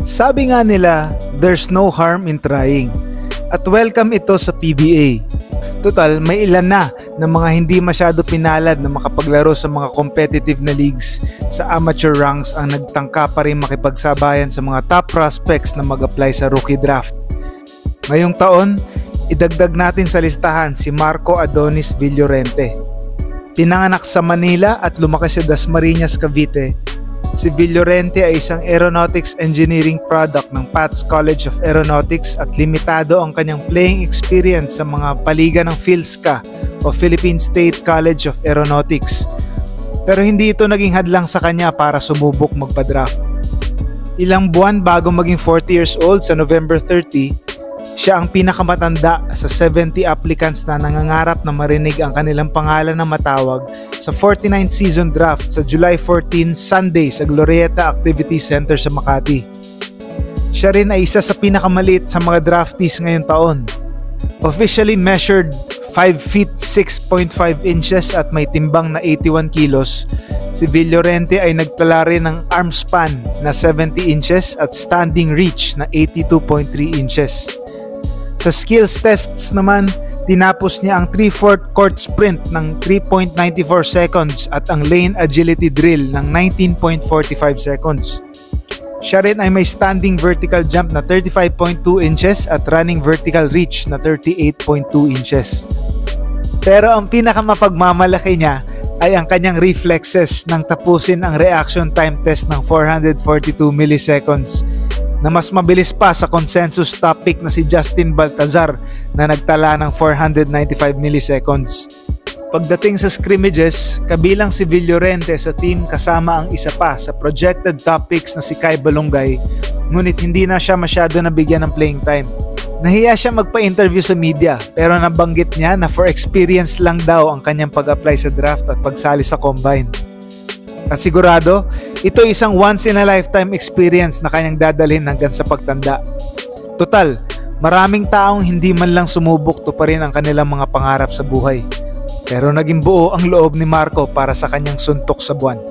Sabi nga nila, there's no harm in trying. At welcome ito sa PBA. Total, may ilan na ng mga hindi masyado pinalad na makapaglaro sa mga competitive na leagues sa amateur ranks ang nagtangka pa rin makipagsabayan sa mga top prospects na mag-apply sa rookie draft. Ngayong taon, idagdag natin sa listahan si Marco Adonis Villorente. Pinanganak sa Manila at lumaki sa Dasmariñas, Cavite, si Villorente ay isang aeronautics engineering product ng PATS College of Aeronautics at limitado ang kanyang playing experience sa mga paliga ng PhilSCA o Philippine State College of Aeronautics. Pero hindi ito naging hadlang sa kanya para sumubok magpa-draft. Ilang buwan bago maging 40 years old sa November 30, siya ang pinakamatanda sa 70 applicants na nangangarap na marinig ang kanilang pangalan na matawag sa 49th season draft sa July 14 Sunday sa Glorieta Activity Center sa Makati. Siya rin ay isa sa pinakamaliit sa mga draftees ngayong taon. Officially measured 5 feet 6.5 inches at may timbang na 81 kilos, si Villorente ay nagtala rin ng arm span na 70 inches at standing reach na 82.3 inches. Sa skills tests naman, tinapos niya ang 3/4 court sprint ng 3.94 seconds at ang lane agility drill ng 19.45 seconds. Siya rin ay may standing vertical jump na 35.2 inches at running vertical reach na 38.2 inches. Pero ang pinakamapagmamalaki niya ay ang kanyang reflexes nang tapusin ang reaction time test ng 442 milliseconds na mas mabilis pa sa consensus top pick na si Justin Baltazar na nagtala ng 495 milliseconds. Pagdating sa scrimmages, kabilang si Villorente sa team kasama ang isa pa sa projected top picks na si Kai Balongay, ngunit hindi na siya masyado nabigyan ng playing time. Nahiya siya magpa-interview sa media pero nabanggit niya na for experience lang daw ang kanyang pag-apply sa draft at pagsali sa combine. At sigurado, ito isang once in a lifetime experience na kanyang dadalhin hanggang sa pagtanda. Total, maraming taong hindi man lang sumubok to pa rin ang kanilang mga pangarap sa buhay. Pero naging buo ang loob ni Marco para sa kanyang suntok sa buwan.